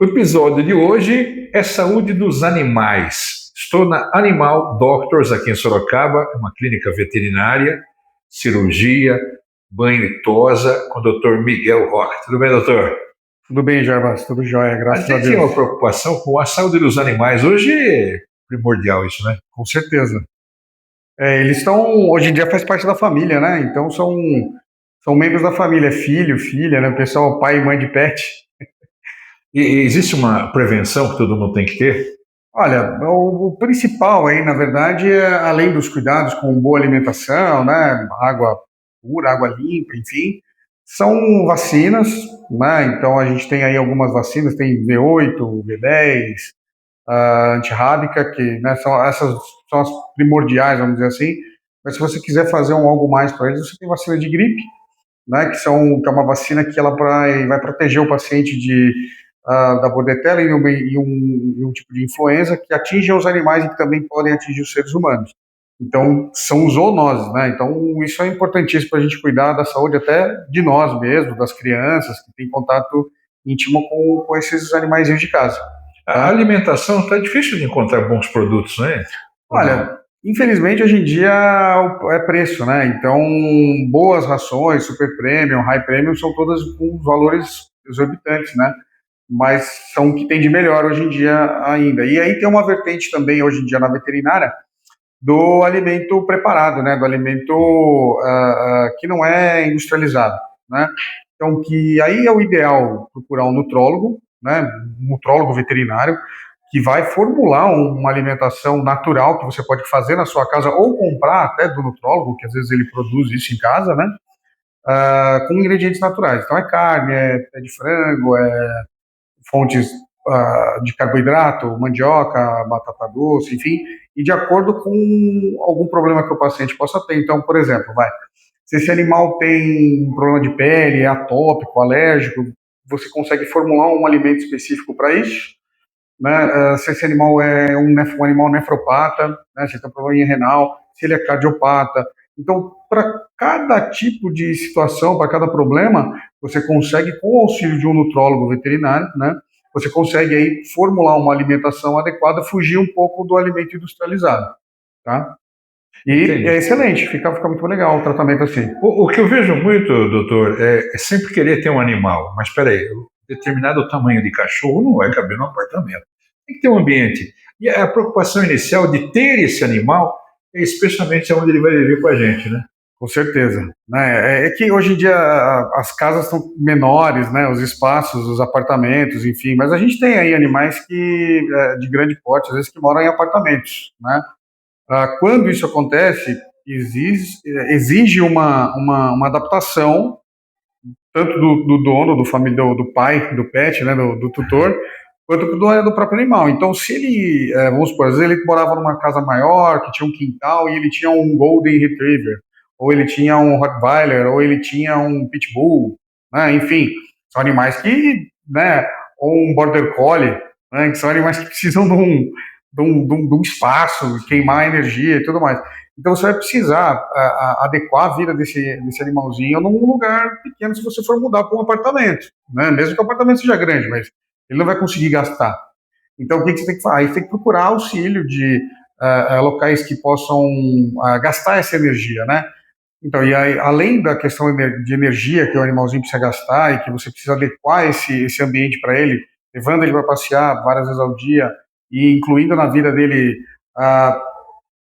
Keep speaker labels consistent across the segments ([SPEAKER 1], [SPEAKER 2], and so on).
[SPEAKER 1] O episódio de hoje é saúde dos animais. Estou na Animal Doctors aqui em Sorocaba, é uma clínica veterinária, cirurgia, banho e tosa, com o Dr. Miguel Roque. Tudo bem, doutor?
[SPEAKER 2] Tudo bem, Jarbas, tudo jóia,
[SPEAKER 1] A
[SPEAKER 2] graças a
[SPEAKER 1] gente tem
[SPEAKER 2] Deus.
[SPEAKER 1] uma preocupação com a saúde dos animais. Hoje é primordial isso, né?
[SPEAKER 2] Com certeza. Eles estão, hoje em dia faz parte da família, né? Então são membros da família, filho, filha, né? O pessoal, pai e mãe de pet.
[SPEAKER 1] E existe uma prevenção que todo mundo tem que ter?
[SPEAKER 2] Olha, o principal aí, na verdade, além dos cuidados com boa alimentação, né? Água pura, água limpa, enfim, são vacinas, né? Então a gente tem aí algumas vacinas, tem V8, V10, a antirrábica, que né, essas são as primordiais, vamos dizer assim. Mas se você quiser fazer algo mais para eles, você tem vacina de gripe, né, que é uma vacina que ela vai proteger o paciente da bordetela e um tipo de influenza que atinge os animais e que também podem atingir os seres humanos. Então, são os zoonoses, né? Então, isso é importantíssimo para a gente cuidar da saúde até de nós mesmos, das crianças, que têm contato íntimo com esses animaizinhos de casa.
[SPEAKER 1] A
[SPEAKER 2] Tá?
[SPEAKER 1] alimentação está difícil de encontrar bons produtos, né? Ou não?
[SPEAKER 2] Olha, infelizmente hoje em dia é preço, né? Então, boas rações, super premium, high premium, são todas com valores exorbitantes, né? Mas são o que tem de melhor hoje em dia ainda. E aí tem uma vertente também hoje em dia na veterinária do alimento preparado, né? Do alimento que não é industrializado, né? Então, que aí é o ideal procurar um nutrólogo, né? Um nutrólogo veterinário que vai formular uma alimentação natural que você pode fazer na sua casa ou comprar até do nutrólogo, que às vezes ele produz isso em casa, né? Com ingredientes naturais. Então é carne, é pé de frango, é fontes de carboidrato, mandioca, batata doce, enfim, e de acordo com algum problema que o paciente possa ter. Então, por exemplo, se esse animal tem um problema de pele, é atópico, alérgico, você consegue formular um alimento específico para isso, né? Se esse animal é um animal nefropata, né? Se ele tem um problema renal, se ele é cardiopata. Então, para cada tipo de situação, para cada problema, você consegue, com o auxílio de um nutrólogo veterinário, né? Você consegue aí formular uma alimentação adequada, fugir um pouco do alimento industrializado, tá? E é
[SPEAKER 1] Entendi.
[SPEAKER 2] excelente, fica muito legal o tratamento assim.
[SPEAKER 1] O que eu vejo muito, doutor, é sempre querer ter um animal. Mas espera aí, determinado tamanho de cachorro não vai caber no apartamento. Tem que ter um ambiente. E a preocupação inicial de ter esse animal é especialmente onde ele vai viver com a gente, né?
[SPEAKER 2] Com certeza, né? É que hoje em dia as casas são menores, né? Os espaços, os apartamentos, enfim. Mas a gente tem aí animais de grande porte, às vezes que moram em apartamentos, né? Quando isso acontece, exige uma adaptação tanto do dono, do pai, do pet, né? Do tutor, quanto do próprio animal. Então, se ele, vamos supor, às vezes ele morava numa casa maior, que tinha um quintal, e ele tinha um Golden Retriever, ou ele tinha um Rottweiler, ou ele tinha um Pitbull, né? Enfim, são animais que, né, ou um Border Collie, né, que são animais que precisam de um espaço, queimar energia e tudo mais. Então você vai precisar adequar a vida desse animalzinho num lugar pequeno se você for mudar para um apartamento, né? Mesmo que o apartamento seja grande, mas ele não vai conseguir gastar. Então, o que você tem que fazer? Aí você tem que procurar auxílio de locais que possam gastar essa energia, né? Então, e aí, além da questão de energia que o animalzinho precisa gastar e que você precisa adequar esse ambiente para ele, levando ele para passear várias vezes ao dia e incluindo na vida dele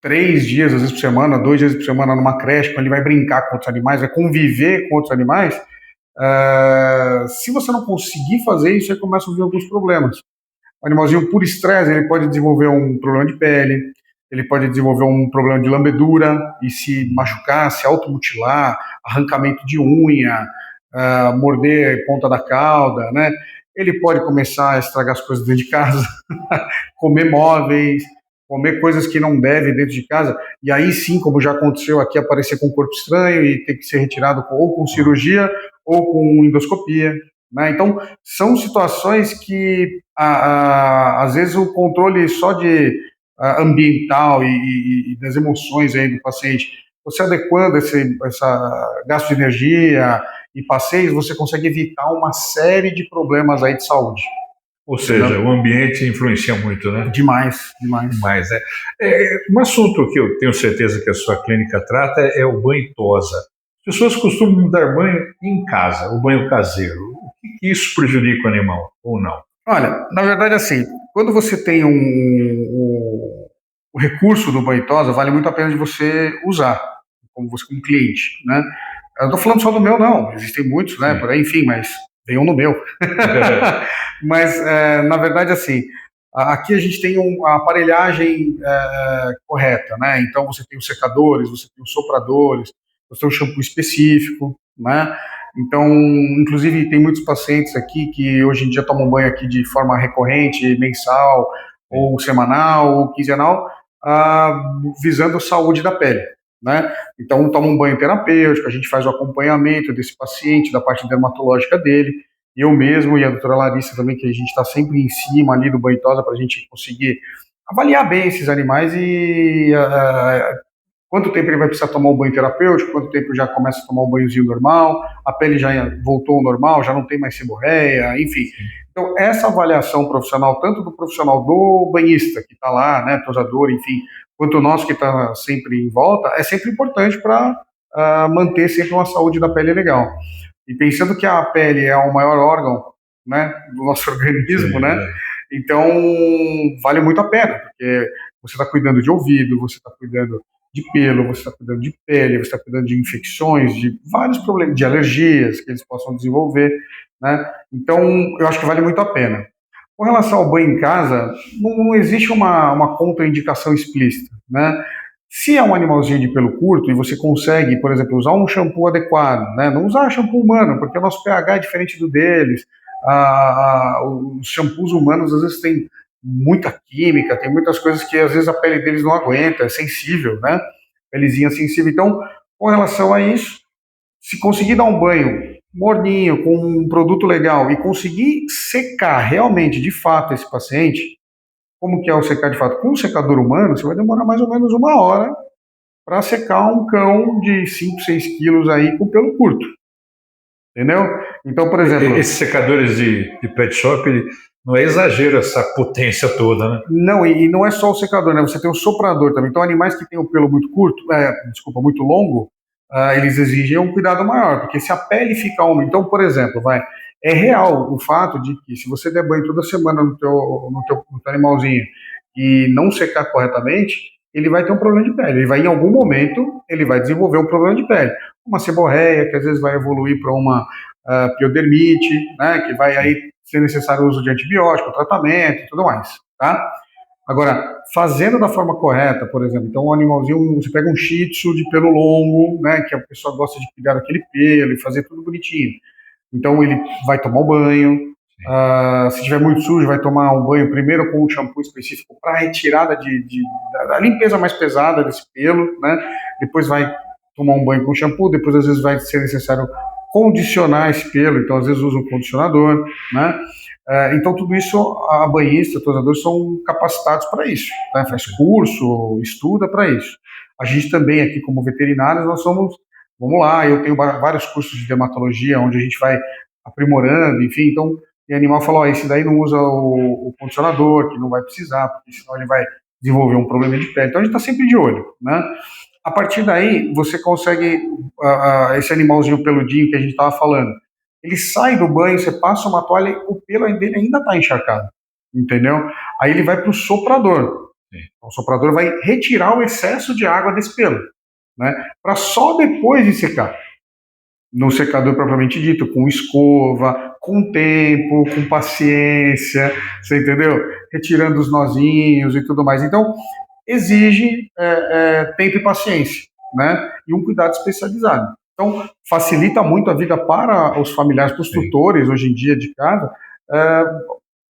[SPEAKER 2] 3 dias, às vezes por semana, 2 dias por semana numa creche, quando ele vai brincar com outros animais, vai conviver com outros animais, se você não conseguir fazer isso, aí começa a vir alguns problemas. O animalzinho, por estresse, ele pode desenvolver um problema de pele, ele pode desenvolver um problema de lambedura e se machucar, se automutilar, arrancamento de unha, morder ponta da cauda, né? Ele pode começar a estragar as coisas dentro de casa, comer móveis, comer coisas que não deve dentro de casa, e aí sim, como já aconteceu aqui, aparecer com um corpo estranho e ter que ser retirado ou com cirurgia ou com endoscopia, né? Então, são situações que, às vezes, o controle só de ambiental e das emoções aí do paciente, você adequando essa gasto de energia e passeios, você consegue evitar uma série de problemas aí de saúde.
[SPEAKER 1] Ou seja, o ambiente influencia muito, né?
[SPEAKER 2] Demais, demais.
[SPEAKER 1] Demais, né? Um assunto que eu tenho certeza que a sua clínica trata é o banho-tosa. As pessoas costumam dar banho em casa, o banho caseiro. O que isso prejudica o animal ou não?
[SPEAKER 2] Olha, na verdade, assim, quando você tem o recurso do banho-tosa, vale muito a pena de você usar, como você como cliente, né? Eu não estou falando só do meu, não. Existem muitos, né? Por aí, enfim, mas venham no meu. Mas, na verdade, assim, aqui a gente tem a aparelhagem correta, né? Então, você tem os secadores, você tem os sopradores, você tem um shampoo específico, né? Então, inclusive, tem muitos pacientes aqui que hoje em dia tomam banho aqui de forma recorrente, mensal, ou semanal, ou quinzenal, visando a saúde da pele, né? Então, toma um banho terapêutico, a gente faz o acompanhamento desse paciente, da parte dermatológica dele, eu mesmo e a doutora Larissa também, que a gente está sempre em cima ali do banho-tosa para a gente conseguir avaliar bem esses animais e quanto tempo ele vai precisar tomar um banho terapêutico, quanto tempo já começa a tomar um banhozinho normal, a pele já voltou ao normal, já não tem mais seborreia, enfim. Então, essa avaliação profissional, tanto do profissional do banhista, que está lá, né, tosador, enfim, quanto o nosso que está sempre em volta, é sempre importante para manter sempre uma saúde da pele legal. E pensando que a pele é o maior órgão, né, do nosso organismo, né, então vale muito a pena, porque você está cuidando de ouvido, você está cuidando de pelo, você está cuidando de pele, você está cuidando de infecções, de vários problemas, de alergias que eles possam desenvolver, né? Então, eu acho que vale muito a pena. Com relação ao banho em casa, não existe uma contraindicação explícita, né? Se é um animalzinho de pelo curto e você consegue, por exemplo, usar um shampoo adequado, né? Não usar shampoo humano, porque o nosso pH é diferente do deles. Os shampoos humanos às vezes têm muita química, tem muitas coisas que às vezes a pele deles não aguenta, é sensível, né? Pelezinha sensível. Então, com relação a isso, se conseguir dar um banho morninho, com um produto legal e conseguir secar realmente, de fato, esse paciente, como que é o secar de fato? Com um secador humano, você vai demorar mais ou menos 1 hora para secar um cão de 5, 6 quilos aí com pelo curto. Entendeu? Então, por exemplo...
[SPEAKER 1] Esses secadores de pet shop, não é exagero essa potência toda, né?
[SPEAKER 2] Não, e não é só o secador, né? Você tem o soprador também. Então, animais que têm o pelo muito curto, muito longo, eles exigem um cuidado maior, porque se a pele fica úmida... Então, por exemplo, é real o fato de que se você der banho toda semana no teu animalzinho e não secar corretamente, ele vai ter um problema de pele. Ele vai, em algum momento, ele vai desenvolver um problema de pele. Uma seborreia, que às vezes vai evoluir para uma piodermite, né, que vai aí ser necessário o uso de antibiótico, tratamento e tudo mais, tá? Agora, fazendo da forma correta, por exemplo, então um animalzinho, você pega um shih tzu de pelo longo, né, que a pessoa gosta de cuidar daquele pelo e fazer tudo bonitinho. Então ele vai tomar o banho, se estiver muito sujo, vai tomar um banho primeiro com um shampoo específico para retirada da limpeza mais pesada desse pelo, né? Depois vai tomar um banho com shampoo, depois às vezes vai ser necessário condicionar esse pelo, então às vezes usa um condicionador, né? Então tudo isso a banhista, tosadores são capacitados para isso, né? Faz curso, estuda para isso. A gente também aqui como veterinários, nós somos, vamos lá, eu tenho vários cursos de dermatologia onde a gente vai aprimorando, enfim, então e o animal falou, esse daí não usa o condicionador, que não vai precisar, porque senão ele vai desenvolver um problema de pele. Então a gente está sempre de olho, né? A partir daí, você consegue, esse animalzinho peludinho que a gente estava falando, ele sai do banho, você passa uma toalha, o pelo dele ainda está encharcado, entendeu? Aí ele vai para o soprador. O soprador vai retirar o excesso de água desse pelo, né? Para só depois de secar. No secador propriamente dito, com escova, com tempo, com paciência, você entendeu? Retirando os nozinhos e tudo mais. Então, exige tempo e paciência, né? E um cuidado especializado. Então, facilita muito a vida para os familiares, para os tutores, hoje em dia, de casa,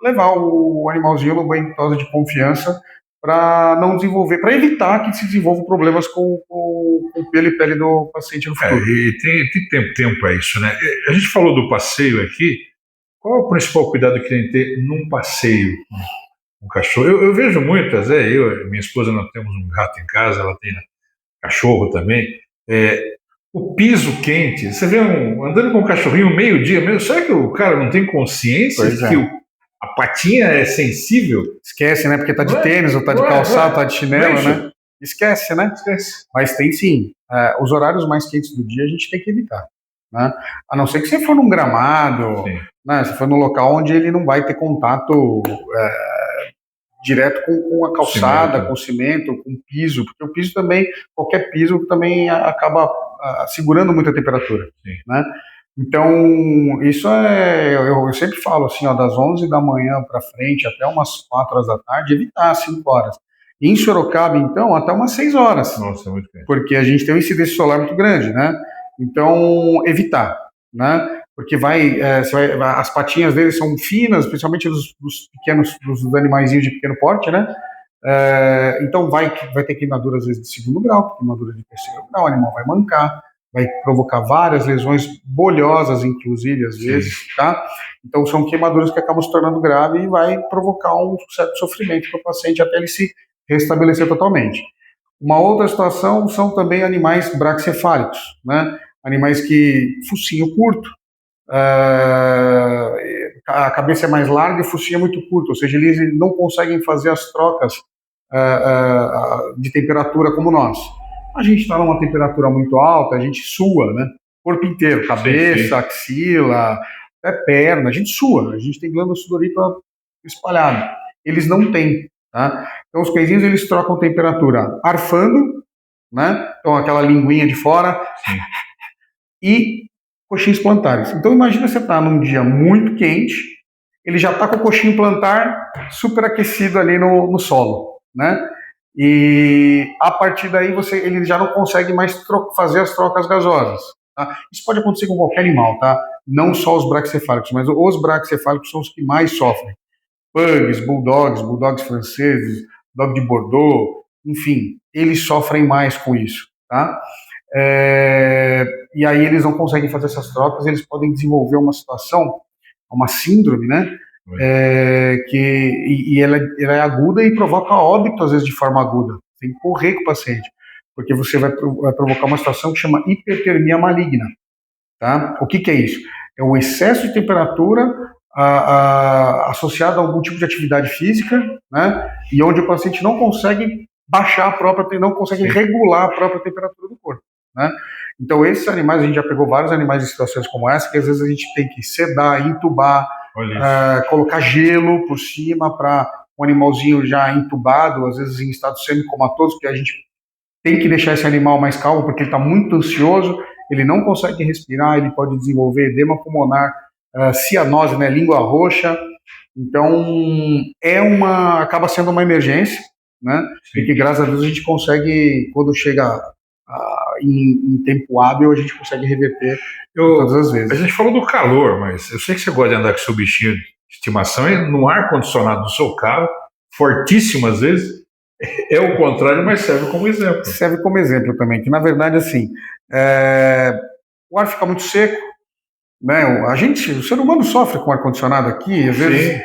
[SPEAKER 2] levar o animalzinho no banho-tosa de confiança para não desenvolver, para evitar que se desenvolvam problemas com o pelo e pele do paciente no futuro.
[SPEAKER 1] E tem tempo para isso, né? A gente falou do passeio aqui. Qual é o principal cuidado que tem que ter num passeio com um cachorro? Eu vejo muitas, eu e minha esposa, nós temos um gato em casa, ela tem cachorro também. O piso quente, você vê andando com um cachorrinho meio-dia, será que o cara não tem consciência que A patinha é sensível.
[SPEAKER 2] Esquece, né? Porque tá de tênis, ou tá de calçado, tá de chinelo, né? Esquece, né?
[SPEAKER 1] Esquece.
[SPEAKER 2] Mas tem sim. Os horários mais quentes do dia a gente tem que evitar. Né? A não ser que você for num gramado, né? Se for num local onde ele não vai ter contato direto com a calçada, com o cimento, com o piso, porque o piso também, qualquer piso também acaba segurando muita temperatura. Né? Então, isso eu sempre falo assim, ó, das 11 da manhã para frente até umas 4 horas da tarde, evitar 5 horas. Em Sorocaba, então, até umas 6 horas.
[SPEAKER 1] Nossa, muito bem.
[SPEAKER 2] Porque a gente tem uma incidência solar muito grande, né? Então, evitar, né? Porque as patinhas deles são finas, principalmente dos pequenos, dos animaizinhos de pequeno porte, né? Então vai ter queimadura às vezes de 2º grau, queimadura de 3º grau, o animal vai mancar, vai provocar várias lesões bolhosas, inclusive, às vezes, tá? Então são queimaduras que acabam se tornando grave e vai provocar um certo sofrimento para o paciente até ele se restabelecer totalmente. Uma outra situação são também animais braquicefálicos, né? Animais que focinho curto, a cabeça é mais larga e o focinho é muito curto, ou seja, eles não conseguem fazer as trocas de temperatura como nós. A gente está numa temperatura muito alta, a gente sua, né? Corpo inteiro, cabeça, axila, até perna, a gente sua, a gente tem glândula sudorípara espalhada. Eles não têm, tá? Então os cãezinhos eles trocam temperatura arfando, né? Então aquela linguinha de fora e coxins plantares. Então imagina você estar num dia muito quente, ele já está com o coxinho plantar superaquecido ali no solo, né? E a partir daí ele já não consegue mais fazer as trocas gasosas. Tá? Isso pode acontecer com qualquer animal, tá? Não só os braquicefálicos, mas os braquicefálicos são os que mais sofrem. Pugs, bulldogs franceses, dog de Bordeaux, enfim, eles sofrem mais com isso, tá? E aí eles não conseguem fazer essas trocas, eles podem desenvolver uma situação, uma síndrome, né? Ela é aguda e provoca óbito, às vezes, de forma aguda. Tem que correr com o paciente, porque você vai provocar uma situação que chama hipertermia maligna. Tá? O que é isso? É o excesso de temperatura associado a algum tipo de atividade física, né? E onde o paciente não consegue baixar não consegue regular a própria temperatura do corpo. Né? Então, esses animais, a gente já pegou vários animais em situações como essa, que às vezes a gente tem que sedar, entubar, colocar gelo por cima para um animalzinho já entubado, às vezes em estado semicomatoso, porque a gente tem que deixar esse animal mais calmo, porque ele está muito ansioso, ele não consegue respirar, ele pode desenvolver edema pulmonar, cianose, né, língua roxa. Então, acaba sendo uma emergência, né? E que, graças a Deus, a gente consegue, quando chega em tempo hábil, a gente consegue reverter todas as vezes.
[SPEAKER 1] A gente falou do calor, mas eu sei que você gosta de andar com seu bichinho de estimação e no ar-condicionado do seu carro, fortíssimo às vezes, é o contrário, mas serve como exemplo.
[SPEAKER 2] Serve como exemplo também, que na verdade, assim, o ar fica muito seco, né? O ser humano sofre com ar-condicionado aqui, às vezes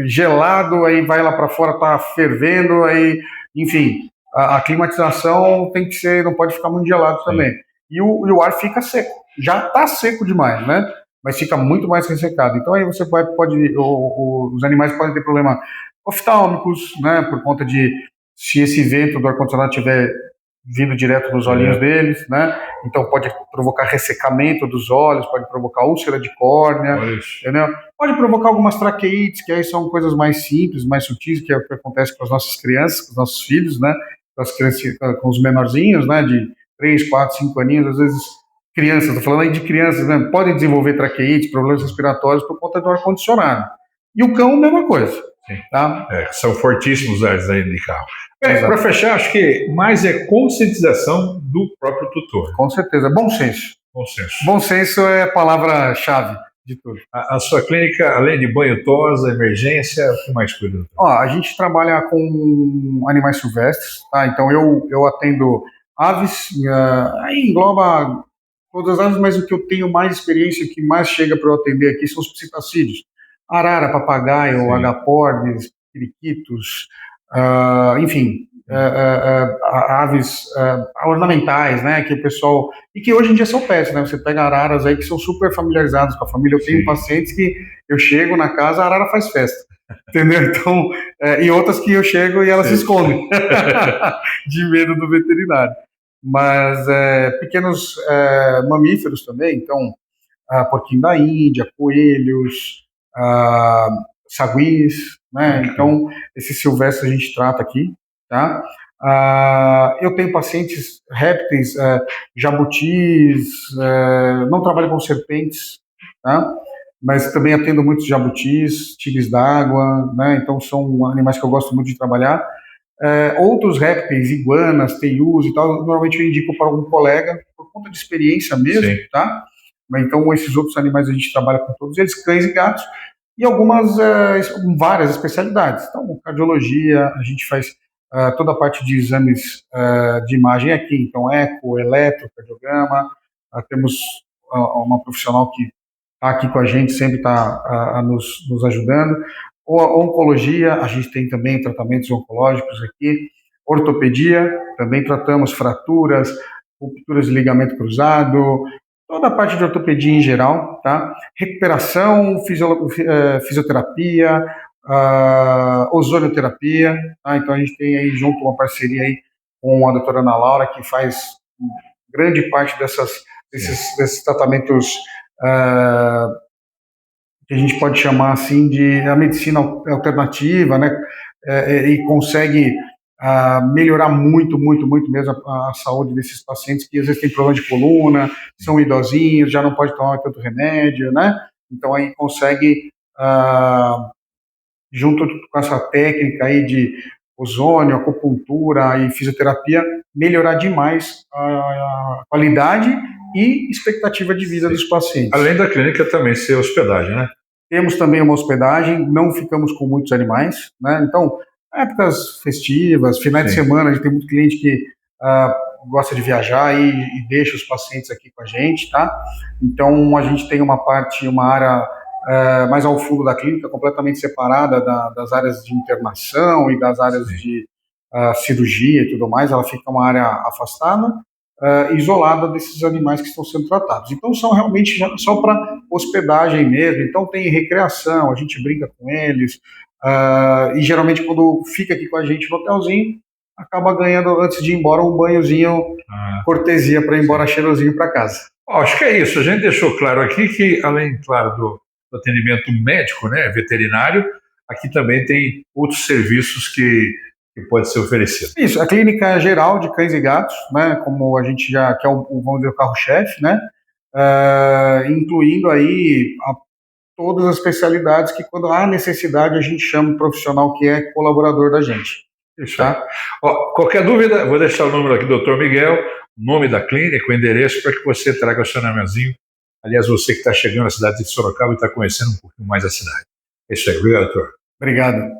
[SPEAKER 2] gelado, aí vai lá para fora, tá fervendo, aí, enfim, a climatização tem que ser, não pode ficar muito gelado também. E o ar fica seco, já está seco demais, né? Mas fica muito mais ressecado. Então aí você os animais podem ter problema oftálmicos, né? Por conta de se esse vento do ar-condicionado estiver vindo direto dos olhinhos deles, né? Então pode provocar ressecamento dos olhos, pode provocar úlcera de córnea, entendeu? Pode provocar algumas traqueites, que aí são coisas mais simples, mais sutis, que é o que acontece com as nossas crianças, com os nossos filhos, né? Com os menorzinhos, né? De 3, 4, 5 aninhos, às vezes crianças, estou falando aí de crianças, né? Podem desenvolver traqueites, problemas respiratórios por conta do ar-condicionado. E o cão, mesma coisa. Tá?
[SPEAKER 1] São fortíssimos ares aí de carro. Para fechar, acho que mais é conscientização do próprio tutor.
[SPEAKER 2] Com certeza. Bom senso.
[SPEAKER 1] Bom senso.
[SPEAKER 2] Bom senso é a palavra-chave de tudo.
[SPEAKER 1] A sua clínica, além de banho tosa, emergência, o que mais cuida?
[SPEAKER 2] A gente trabalha com animais silvestres, tá? Então eu atendo aves, aí engloba todas as aves, mas o que eu tenho mais experiência, o que mais chega para eu atender aqui são os psitacídeos. Arara, papagaio, agapornis, periquitos, enfim, aves ornamentais, né, que o pessoal, e que hoje em dia são pets, né, você pega araras aí que são super familiarizados com a família. Eu tenho pacientes que eu chego na casa, a arara faz festa, entendeu? Então, e outras que eu chego e elas se escondem de medo do veterinário. Mas pequenos mamíferos também, então porquinho da Índia, coelhos, saguis, né? Então, esses silvestres a gente trata aqui, tá? Eu tenho pacientes répteis, jabutis, não trabalho com serpentes, tá? Mas também atendo muitos jabutis, tigres d'água, né? Então, são animais que eu gosto muito de trabalhar. Outros répteis, iguanas, teius e tal, normalmente eu indico para algum colega, por conta de experiência mesmo, tá? Mas então esses outros animais a gente trabalha com todos eles, cães e gatos, e várias especialidades. Então, cardiologia, a gente faz toda a parte de exames de imagem aqui, então eco, eletrocardiograma, temos uma profissional que está aqui com a gente, sempre está nos ajudando. Oncologia, a gente tem também tratamentos oncológicos aqui. Ortopedia, também tratamos fraturas, rupturas de ligamento cruzado, toda a parte de ortopedia em geral, tá? Recuperação, fisioterapia, ozonioterapia, tá? Então a gente tem aí junto uma parceria aí com a doutora Ana Laura, que faz grande parte desses tratamentos que a gente pode chamar assim de a medicina alternativa, né? E consegue melhorar muito mesmo a saúde desses pacientes que às vezes têm problema de coluna, são idosinhos, já não pode tomar tanto remédio, né? Então aí consegue, junto com essa técnica aí de ozônio, acupuntura e fisioterapia, melhorar demais a qualidade e expectativa de vida dos pacientes.
[SPEAKER 1] Além da clínica também ser hospedagem, né?
[SPEAKER 2] Temos também uma hospedagem, não ficamos com muitos animais, né? Então, épocas festivas, finais de semana, a gente tem muito cliente que gosta de viajar e deixa os pacientes aqui com a gente, tá? Então, a gente tem uma área mais ao fundo da clínica, completamente separada das áreas de internação e das áreas de cirurgia e tudo mais. Ela fica uma área afastada, isolada desses animais que estão sendo tratados. Então, são realmente só para hospedagem mesmo. Então, tem recreação, a gente brinca com eles, e geralmente quando fica aqui com a gente no hotelzinho, acaba ganhando, antes de ir embora, um banhozinho, cortesia para ir embora cheirosinho para casa.
[SPEAKER 1] Acho que é isso. A gente deixou claro aqui que, além, claro, do atendimento médico, né, veterinário, aqui também tem outros serviços que pode ser oferecido.
[SPEAKER 2] Isso, a clínica geral de cães e gatos, né, como a gente já, que é vamos dizer, o carro-chefe, né, incluindo aí todas as especialidades que, quando há necessidade, a gente chama o profissional que é colaborador da gente.
[SPEAKER 1] Isso, tá? Qualquer dúvida, vou deixar o número aqui do Dr. Miguel, o nome da clínica, o endereço, para que você traga o seu nomezinho. Aliás, você que está chegando na cidade de Sorocaba e está conhecendo um pouquinho mais a cidade. É isso aí. Obrigado, doutor.
[SPEAKER 2] Obrigado.